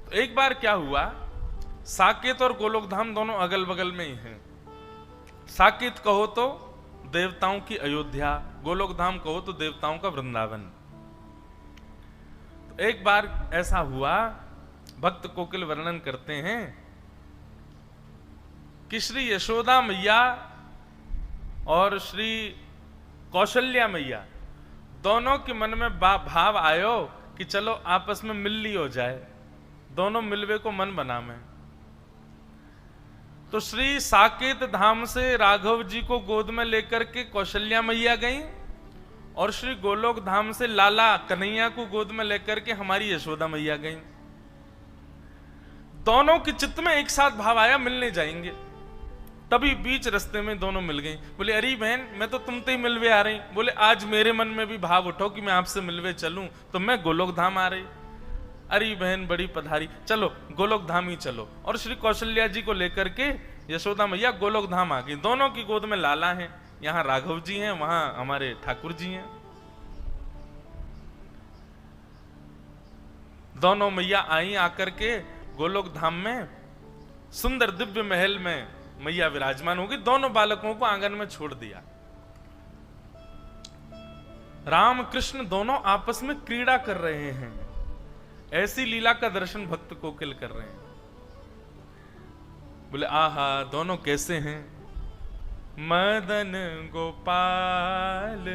तो एक बार क्या हुआ, साकेत और गोलोकधाम दोनों अगल बगल में ही हैं। साकेत कहो तो देवताओं की अयोध्या, गोलोकधाम कहो तो देवताओं का वृंदावन। तो एक बार ऐसा हुआ, भक्त कोकिल वर्णन करते हैं कि श्री यशोदा मैया और श्री कौशल्या मैया दोनों के मन में भाव आयो कि चलो आपस में मिल ली हो जाए, दोनों मिलवे को मन बना में। तो श्री साकेत धाम से राघव जी को गोद में लेकर के कौशल्या मैया गई और श्री गोलोक धाम से लाला कन्हैया को गोद में लेकर के हमारी यशोदा मैया गई। दोनों के चित्त में एक साथ भाव आया मिलने जाएंगे। तभी बीच रास्ते में दोनों मिल गई। बोले अरे बहन मैं तो तुमसे ही मिलवे आ रही। बोले आज मेरे मन में भी भाव उठो कि मैं आपसे मिलवे चलूं, तो मैं गोलोक धाम आ रही। अरे बहन बड़ी पधारी, चलो गोलोक धाम ही चलो। और श्री कौशल्या जी को लेकर के यशोदा मैया गोलोक धाम आ गई। दोनों की गोद में लाला है, यहाँ राघव जी हैं, वहां हमारे ठाकुर जी हैं। दोनों मैया आई आकर के गोलोक धाम में सुंदर दिव्य महल में मैया विराजमान होगी। दोनों बालकों को आंगन में छोड़ दिया। राम कृष्ण दोनों आपस में क्रीड़ा कर रहे हैं। ऐसी लीला का दर्शन भक्त कोकिल कर रहे हैं। बोले आहा दोनों कैसे हैं। मदन गोपाल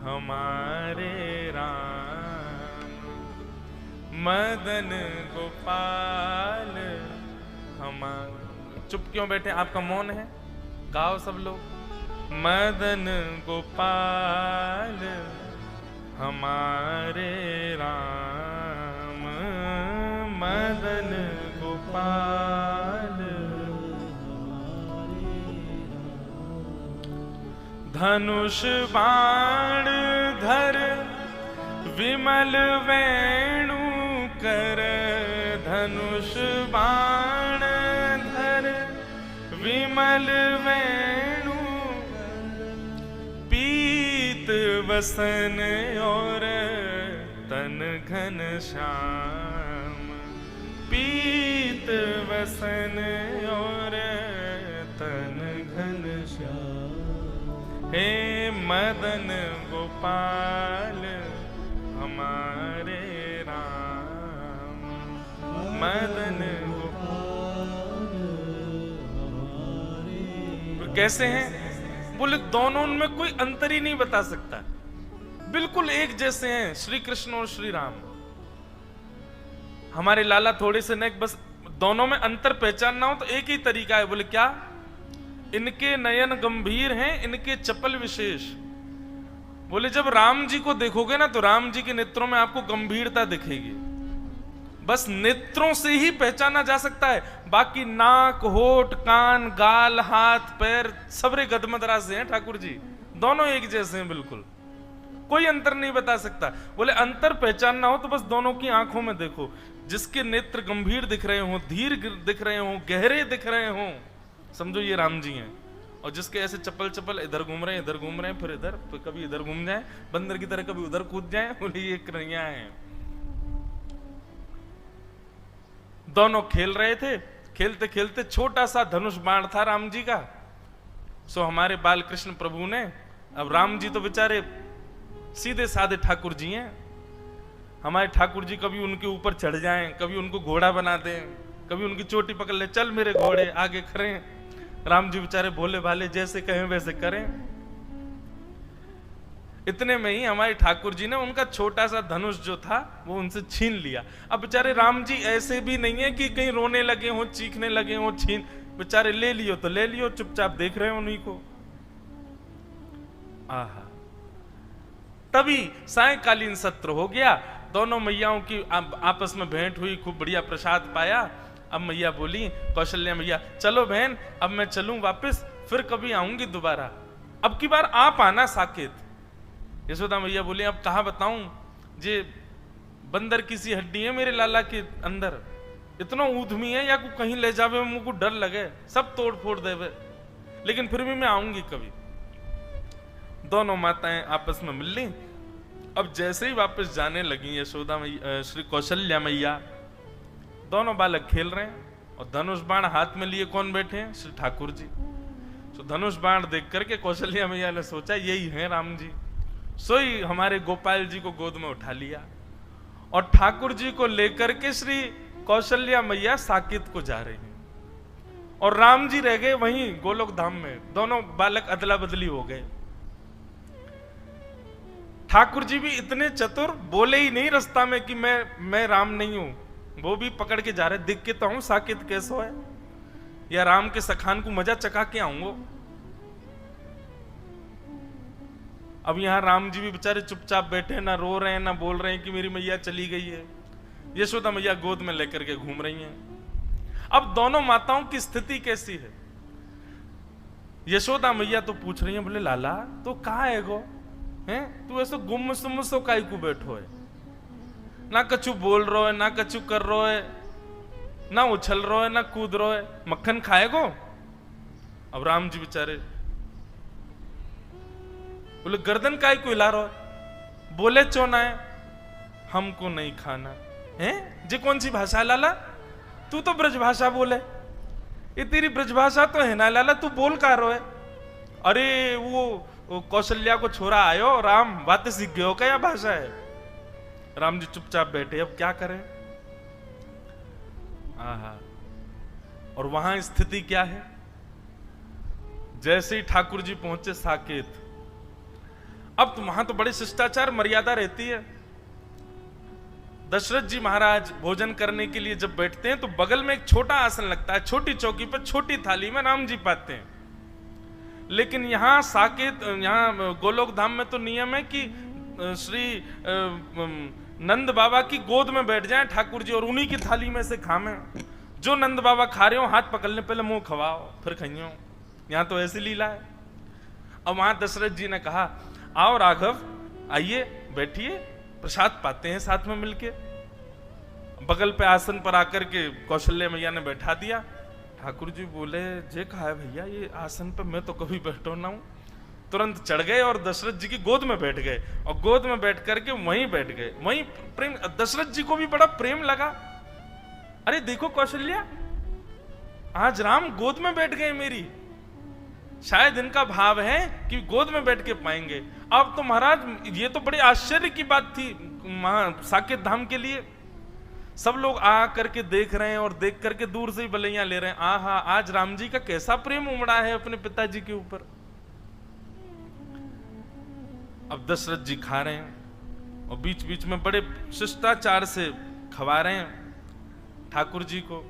हमारे राम, मदन गोपाल हमारे। चुप क्यों बैठे, आपका मौन है, गाओ सब लोग। मदन गोपाल हमारे राम, मदन गोपाल धनुष बाण धर विमल वेणु कर, धनुष बाण धर विमल वेणु, पीत वसन और तन घन श्याम, पीत वसन और तन घन श्याम। हे मदन गोपाल हमारे राम, मदन गोपाल हमारे। कैसे हैं? बोले दोनों उनमें कोई अंतर ही नहीं बता सकता, बिल्कुल एक जैसे हैं श्री कृष्ण और श्री राम। हमारे लाला थोड़े से नेक, बस दोनों में अंतर पहचानना हो तो एक ही तरीका है। बोले क्या? इनके नयन गंभीर हैं, इनके चपल विशेष। बोले जब राम जी को देखोगे ना तो राम जी के नेत्रों में आपको गंभीरता दिखेगी। बस नेत्रों से ही पहचाना जा सकता है, बाकी नाक होठ कान गाल हाथ पैर सबरे गदमदरा से हैं ठाकुर जी। दोनों एक जैसे हैं, बिल्कुल कोई अंतर नहीं बता सकता। बोले अंतर पहचानना हो तो बस दोनों की आंखों में देखो। जिसके नेत्र गंभीर दिख रहे हो, धीर दिख रहे हो, गहरे दिख रहे हो, समझो ये राम जी हैं। और जिसके ऐसे चप्पल चप्पल इधर घूम रहे हैं, इधर घूम रहे हैं, फिर इधर, फिर कभी इधर घूम जाए बंदर की तरह, कभी उधर कूद जाए, बोले ये कन्हैया हैं। दोनों खेल रहे थे। खेलते खेलते छोटा सा धनुष बाण था राम जी का। सो हमारे बाल कृष्ण प्रभु ने, अब राम जी तो बेचारे सीधे साधे ठाकुर जी हैं, हमारे ठाकुर जी कभी उनके ऊपर चढ़ जाएं, कभी उनको घोड़ा बना दें, कभी उनकी चोटी पकड़ ले, चल मेरे घोड़े आगे खड़े। राम जी बेचारे भोले भाले, जैसे कहें वैसे करें। इतने में ही हमारे ठाकुर जी ने उनका छोटा सा धनुष जो था वो उनसे छीन लिया। अब बेचारे राम जी ऐसे भी नहीं है कि कहीं रोने लगे हो, चीखने लगे हो, छीन, बेचारे ले लियो तो ले लियो, चुपचाप देख रहे हो उन्हीं को। आहा, तभी सायंकालीन सत्र हो गया। दोनों मैयाओं की आपस में भेंट हुई, खूब बढ़िया प्रसाद पाया। अब मैया बोली, कौशल्या मैया चलो बहन अब मैं चलूं वापस, फिर कभी आऊंगी दोबारा, अब की बार आप आना साकेत। यशोदा मैया बोली अब कहाँ बताऊं, जे बंदर की सी हड्डी है मेरे लाला के अंदर, इतना ऊधमी है या को कहीं ले जावे मुझको डर लगे, सब तोड़ फोड़ देवे, लेकिन फिर भी मैं आऊंगी कभी। दोनों माताएं आपस में मिल ली। अब जैसे ही वापस जाने लगी यशोदा मैया, श्री कौशल्या मैया, दोनों बालक खेल रहे हैं और धनुष बाण हाथ में लिए कौन बैठे हैं? श्री ठाकुर जी। तो धनुष बाण देख करके कौशल्या मैया ने सोचा यही है राम जी, सोई हमारे गोपाल जी को गोद में उठा लिया और ठाकुर जी को लेकर के श्री कौशल्या मैया साकेत को जा रही हैं और राम जी रह गए वहीं गोलोक धाम में। दोनों बालक अदला बदली हो गए। ठाकुर जी भी इतने चतुर, बोले ही नहीं रास्ता में कि मैं राम नहीं हूं, वो भी पकड़ के जा रहे, दिख के तो हूं साकेत कैसो है, या राम के सखान को मजा चका के आऊंगो। अब यहां राम जी भी बेचारे चुपचाप बैठे, ना रो रहे हैं ना बोल रहे हैं कि मेरी मैया चली गई है। यशोदा मैया गोद में लेकर के घूम रही हैं। अब दोनों माताओं की स्थिति कैसी है? यशोदा मैया तो पूछ रही है, बोले लाला तो कहाँ है गो, हैं तू ऐसे गुम सुम सो काई को बैठो है, ना कछु बोल रो है ना कछु कर रो है, ना उछल रो है ना कूद रो है, मक्खन खाएगो? अब राम जी बेचारे बोले गर्दन काई को हिला रो है, बोले चोना है हमको नहीं खाना है। जी कौन सी भाषा लाला? तू तो ब्रज भाषा बोले, ये तेरी ब्रज भाषा तो है ना लाला, तू बोल का रो है? अरे वो कौशल्या को छोरा आयो राम, बातें सीख गयो क्या भाषा है? राम जी चुपचाप बैठे, अब क्या करें? आहा, और वहां स्थिति क्या है? जैसे ही ठाकुर जी पहुंचे साकेत, अब तो वहां तो बड़े शिष्टाचार मर्यादा रहती है। दशरथ जी महाराज भोजन करने के लिए जब बैठते हैं तो बगल में एक छोटा आसन लगता है, छोटी चौकी पर छोटी थाली में राम जी पाते हैं। लेकिन यहां साकेत, यहां गोलोक धाम में तो नियम है कि श्री नंद बाबा की गोद में बैठ जाएं ठाकुर जी और उन्हीं की थाली में से खामें। जो नंद बाबा खा रहे हो हाथ पकड़ने पहले मुंह खवाओ फिर खाइयो। यहां तो ऐसी लीला है। अब वहां दशरथ जी ने कहा, आओ राघव आइए बैठिए, प्रसाद पाते हैं साथ में मिलके। बगल पे आसन पर आकर के कौशल्या मैया ने बैठा दिया। ठाकुर जी बोले, जे कहा है भैया ये आसन पे मैं तो कभी बैठो ना हूं। तुरंत चढ़ गए और दशरथ जी की गोद में बैठ गए और गोद में बैठ करके वहीं बैठ गए। वहीं प्रेम, दशरथ जी को भी बड़ा प्रेम लगा। अरे देखो कौशल्या, आज राम गोद में बैठ गए मेरी, शायद इनका भाव है कि गोद में बैठ के पाएंगे। अब तो महाराज ये तो बड़े आश्चर्य की बात थी साकेत धाम के लिए। सब लोग आ करके देख रहे हैं और देख करके दूर से ही बलैया ले रहे हैं। आहा, आज राम जी का कैसा प्रेम उमड़ा है अपने पिताजी के ऊपर। अब दशरथ जी खा रहे हैं और बीच बीच में बड़े शिष्टाचार से खवा रहे हैं ठाकुर जी को।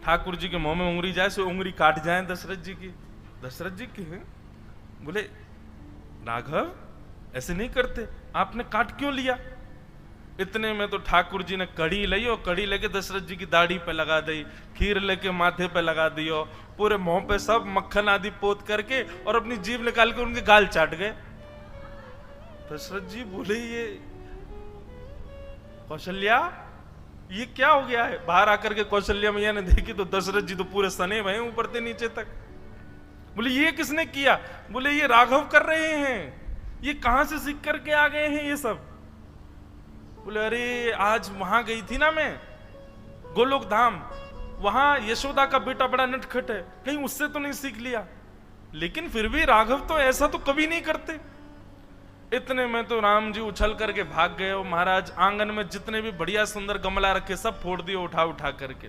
ठाकुर जी के मुंह में उंगली जाए सो उंगली काट जाए दशरथ जी की। दशरथ जी के बोले, राघव ऐसे नहीं करते, आपने काट क्यों लिया? इतने में तो ठाकुर जी ने कड़ी ली और कड़ी लेके दशरथ जी की दाढ़ी पे लगा दी, खीर लेके माथे पे लगा दियो, पूरे मुंह पे सब मक्खन आदि पोत करके और अपनी जीभ निकाल के उनके गाल चाट गए। दशरथ जी बोले, ये कौशल्या ये क्या हो गया है? बाहर आकर के कौशल्या मैया ने देखी तो दशरथ जी तो पूरे सने भये ऊपर से नीचे तक। बोले ये किसने किया? बोले ये राघव कर रहे हैं। ये कहां से सीख करके आ गए हैं ये सब? बोले अरे आज वहां गई थी ना मैं गोलोक धाम, वहां यशोदा का बेटा बड़ा नटखट है, कहीं उससे तो नहीं सीख लिया? लेकिन फिर भी राघव तो ऐसा तो कभी नहीं करते। इतने में तो राम जी उछल करके भाग गए और महाराज आंगन में जितने भी बढ़िया सुंदर गमला रखे सब फोड़ दिए उठा उठा करके।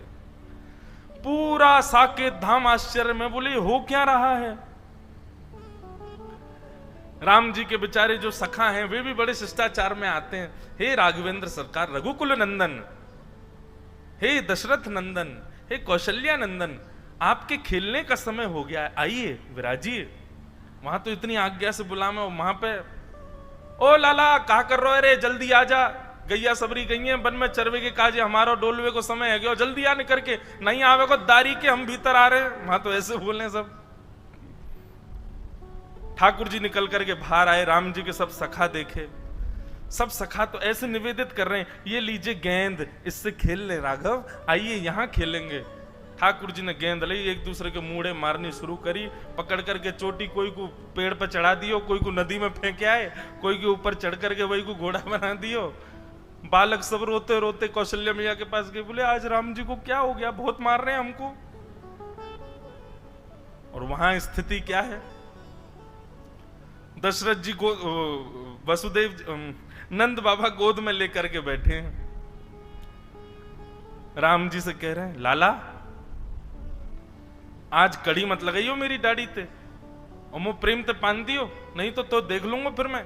पूरा साकेत धाम आश्चर्य में, बोले हो क्या रहा है? राम जी के बेचारे जो सखा हैं वे भी बड़े शिष्टाचार में आते हैं। हे राघवेंद्र सरकार, रघुकुल नंदन, हे दशरथ नंदन, हे कौशल्या नंदन, आपके खेलने का समय हो गया है, आइए विराजिए। वहां तो इतनी आज्ञा से बुला में, वहां पे ओ लाला कहा कर रहे रे, जल्दी आ जा, गैया सबरी गई है वन में चरवे के काजे, हमारा डोलवे को समय है गया, जल्दी आने करके, नहीं आवे को दारी के हम भीतर आ रहे हैं। वहां तो ऐसे बोलने सब। ठाकुर जी निकल करके बाहर आए, राम जी के सब सखा देखे, सब सखा तो ऐसे निवेदित कर रहे हैं, ये लीजिए गेंद, इससे खेल ले राघव, आइए यहां खेलेंगे। ठाकुर जी ने गेंद ली, एक दूसरे के मुड़े मारनी शुरू करी, पकड़ करके चोटी कोई को पेड़ पर चढ़ा दियो, कोई को नदी में फेंके आए, कोई के ऊपर चढ़ करके वही को घोड़ा बना दियो। बालक सब रोते रोते कौशल्या मैया के पास गए, बोले आज राम जी को क्या हो गया, बहुत मार रहे हैं हमको। और वहां स्थिति क्या है, दशरथ जी को वसुदेव नंद बाबा गोद में लेकर के बैठे हैं, राम जी से कह रहे हैं लाला आज कड़ी मत लगाइयो मेरी दाढ़ी ते, और मैं प्रेम ते पान दियो, नहीं तो देख लूंगा फिर मैं।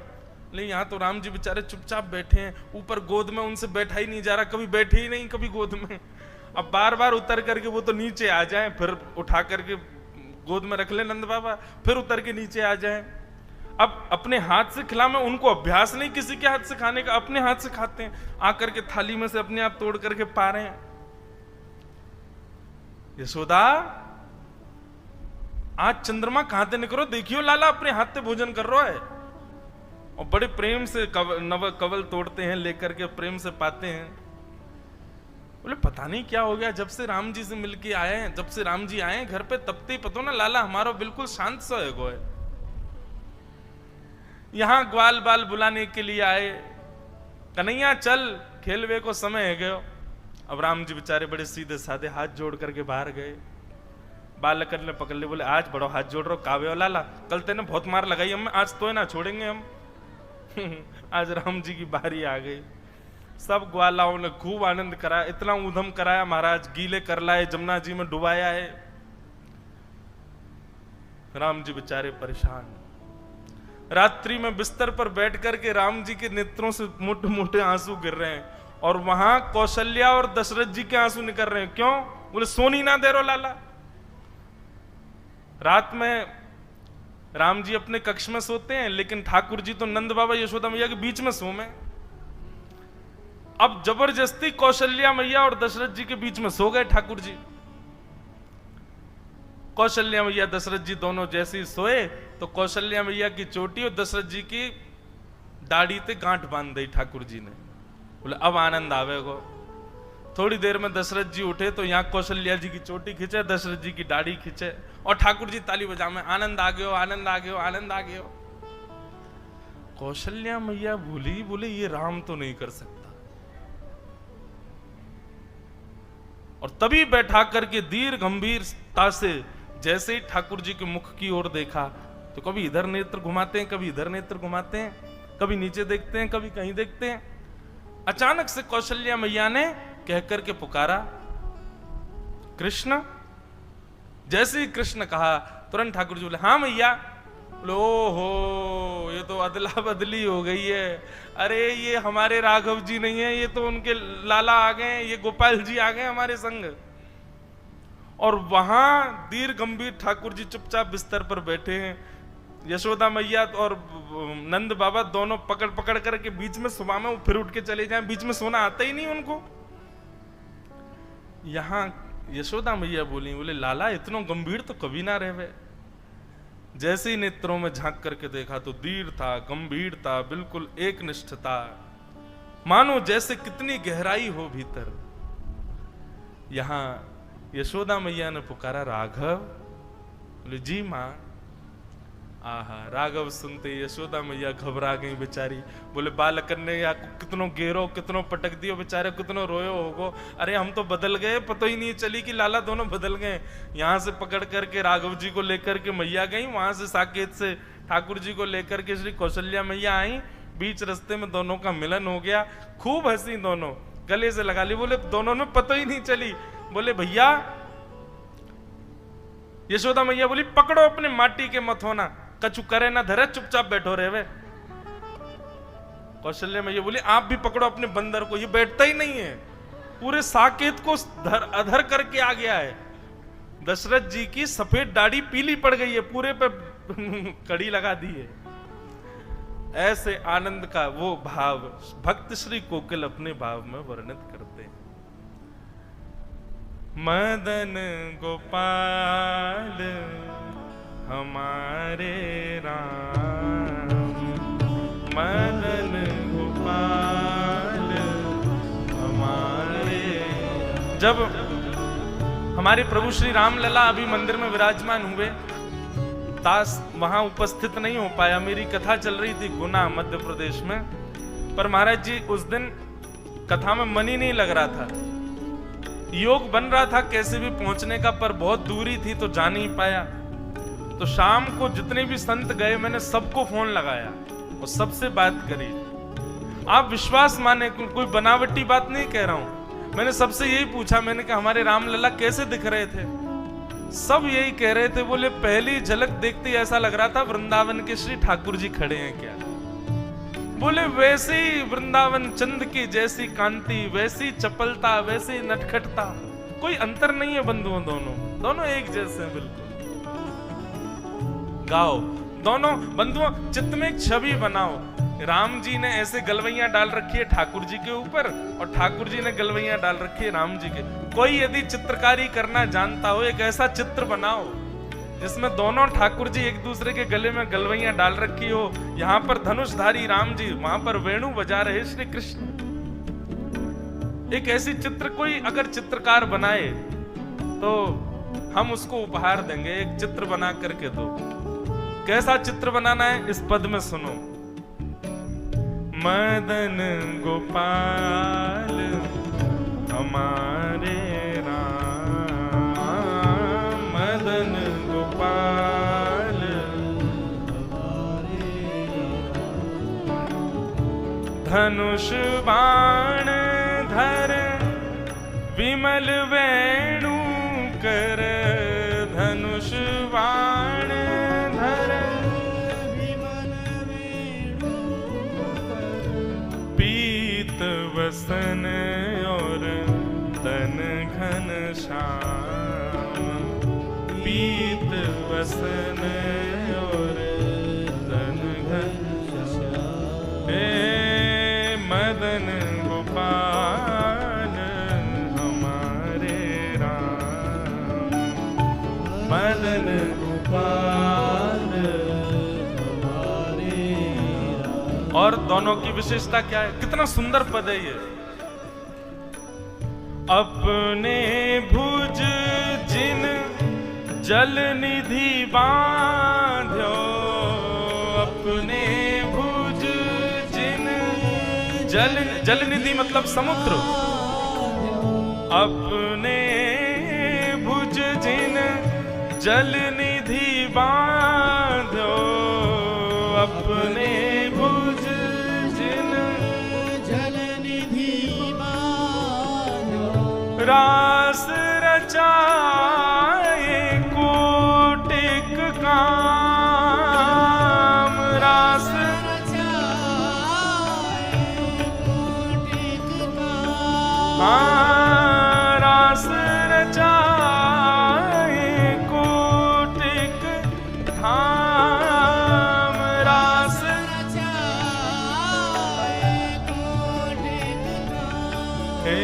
नहीं, यहाँ तो राम जी बेचारे चुपचाप बैठे हैं, ऊपर गोद में उनसे बैठा ही नहीं जा रहा, कभी बैठे ही नहीं कभी गोद में। अब बार बार उतर करके वो तो नीचे आ जाएं, फिर उठा करके गोद में रख ले नंद बाबा, फिर उतर के नीचे आ जाएं। अब अपने हाथ से खिला, में उनको अभ्यास नहीं किसी के हाथ से खाने का, अपने हाथ से खाते हैं, आकर के थाली में से अपने आप तोड़ करके पा रहे हैं। यशोदा आज चंद्रमा कहां से निकलो, देखियो लाला अपने हाथ से भोजन कर रहा है, और बड़े प्रेम से कवल तोड़ते हैं, लेकर के प्रेम से पाते हैं। बोले पता नहीं क्या हो गया, जब से राम जी से मिलके आए हैं, जब से राम जी आए हैं घर पे, तब ते पतो ना लाला हमारा बिल्कुल शांत सा है। यहां ग्वाल बाल बुलाने के लिए आए, कन्हैया चल खेलवे को समय है गयो। अब राम जी बेचारे बड़े सीधे साधे हाथ जोड़ करके बाहर गए, बालक ने पकड़ ले, बोले आज बड़ो हाथ जोड़ रहो कावे लाला, कल तेने बहुत मार लगाई हम, आज तो ना छोड़ेंगे हम। आज राम जी की बारी आ गई, सब ग्वालाओं ने खूब आनंद कराया, इतना ऊधम कराया महाराज, गीले कर लाए, जमुना जी में डुबाया है। राम जी बेचारे परेशान, रात्रि में बिस्तर पर बैठ करके राम जी के नेत्रों से मोटे मोटे आंसू गिर रहे हैं, और वहां कौशल्या और दशरथ जी के आंसू निकल रहे हैं। क्यों? बोले सोनी ना दे रो लाला। रात में राम जी अपने कक्ष में सोते हैं, लेकिन ठाकुर जी तो नंद बाबा यशोदा मैया के बीच में सो में। अब जबरदस्ती कौशल्या मैया और दशरथ जी के बीच में सो गए ठाकुर जी। कौशल्या मैया दशरथ जी दोनों जैसे ही सोए, तो कौशल्या मैया की चोटी और दशरथ जी की दाढ़ी ते गांठ बांध दी ठाकुर जी ने। बोले अब आनंद आवेगो। थोड़ी देर में दशरथ जी उठे तो यहाँ कौशल्या जी की चोटी खींचे, दशरथ जी की दाढ़ी खींचे, और ठाकुर जी ताली बजा में आनंद आ गयो, आनंद आ गयो, आनंद आ गयो। कौशल्या मैया भूली, बोले ये राम तो नहीं कर सकता। और तभी बैठा करके धीर गंभीरता से जैसे ही ठाकुर जी के मुख की ओर देखा, तो कभी इधर नेत्र घुमाते हैं, कभी इधर नेत्र घुमाते हैं, कभी नीचे देखते हैं, कभी कहीं देखते हैं। अचानक से कौशल्या मैया ने कह करके पुकारा कृष्ण। जैसे ही कृष्ण कहा, तुरंत ठाकुर जी बोले हाँ मैया। लो हो, ये तो अदला बदली हो गई है। अरे ये हमारे राघव जी नहीं है, ये तो उनके लाला आ गए, ये गोपाल जी आ गए हमारे संग। और वहां धीर गंभीर ठाकुर जी चुपचाप बिस्तर पर बैठे हैं, यशोदा मैया और नंद बाबा दोनों पकड़ पकड़ करके बीच में सुबह में वो फिर उठ के चले जाएं, बीच में सोना आता ही नहीं उनको। यहां यशोदा मैया बोली, बोले लाला इतना गंभीर तो कभी ना रहे। जैसे ही नेत्रों में झांक करके देखा तो धीर था, गंभीर था, बिल्कुल एक निष्ठता, मानो जैसे कितनी गहराई हो भीतर। यहां यशोदा मैया ने पुकारा राघव। बोले जी मां। आहा, राघव सुनते यशोदा मैया घबरा गई बेचारी। बोले बालक ने या कितनो गेरो, कितनो पटक दियो बेचारे, कितनो रोयो होगो। अरे हम तो बदल गए, पता ही नहीं चली कि लाला दोनों बदल गए। यहाँ से पकड़ करके राघव जी को लेकर के मैया गई, वहां से साकेत से ठाकुर जी को लेकर के श्री कौशल्या मैया आई। बीच रास्ते में दोनों का मिलन हो गया, खूब हंसी, दोनों गले से लगा ली। बोले दोनों में पता ही नहीं चली। बोले भैया, यशोदा मैया बोली पकड़ो अपने माटी के मत होना, कछु करे ना धरे, चुपचाप बैठो रहे वे। कौशल्या मैया बोली आप भी पकड़ो अपने बंदर को, ये बैठता ही नहीं है, पूरे साकेत को अधर करके आ गया है। दशरथ जी की सफेद दाढ़ी पीली पड़ गई है, पूरे पे कड़ी लगा दी है। ऐसे आनंद का वो भाव भक्त श्री कोकिल अपने भाव में वर्णित करते हैं। मदन गोपाल हमारे राम, मदन गोपाल हमारे। जब हमारे प्रभु श्री राम लला अभी मंदिर में विराजमान हुए, दास वहां उपस्थित नहीं हो पाया। मेरी कथा चल रही थी गुना मध्य प्रदेश में, पर महाराज जी उस दिन कथा में मन ही नहीं लग रहा था। योग बन रहा था कैसे भी पहुंचने का, पर बहुत दूरी थी तो जा नहीं पाया। तो शाम को जितने भी संत गए मैंने सबको फोन लगाया और सबसे बात करी। आप विश्वास माने, कोई बनावटी बात नहीं कह रहा हूं। मैंने सबसे यही पूछा, मैंने कहा हमारे रामलला कैसे दिख रहे थे? सब यही कह रहे थे, बोले पहली झलक देखते ही ऐसा लग रहा था वृंदावन के श्री ठाकुर जी खड़े हैं क्या। बोले वैसे ही वृंदावन चंद की जैसी कांति, वैसी चपलता, वैसी नटखटता, कोई अंतर नहीं है बंधुओं, दोनों एक जैसे हैं बिल्कुल। गाओ दोनों बंधुओं, चित्त में एक छवि बनाओ। राम जी ने ऐसे गलवैया डाल रखी है ठाकुर जी के ऊपर और ठाकुर जी ने गलवैया डाल रखी है राम जी के। कोई यदि चित्रकारी करना जानता हो, एक ऐसा चित्र बनाओ जिसमें दोनों ठाकुर जी एक दूसरे के गले में गलवैया डाल रखी हो। यहाँ पर धनुषधारी राम जी, वहां पर वेणु बजा रहे श्री कृष्ण। एक ऐसी चित्र कोई अगर चित्रकार बनाए तो हम उसको उपहार देंगे। एक चित्र बना करके दो। कैसा चित्र बनाना है इस पद में सुनो। मदन गोपाल हमारे राम, मदन गोपाल धनुष बाण धर विमल वेणु कर, धनुष बाण धर विमल वेणु कर, पीत वसन और तन घन श्याम, पीत वसन और तन घन श्याम, हे मदन गोपाल हमारे राम, मदन गोपाल हमारे राम। और दोनों की विशेषता क्या है? कितना सुंदर पद है ये। अपने भुज जिन जल निधि बांध्यो, अपने भुज जिन जल निधि मतलब समुद्र, अपने भुज जिन जल निधि बांध्यो, अपने भुज जिन जल निधि बांध्यो, रास रचाए कोटिक काम, रास रचाए कोटिक काम, रास रचाए कोटिक धाम, रास रचाए कोटिक धाम, हे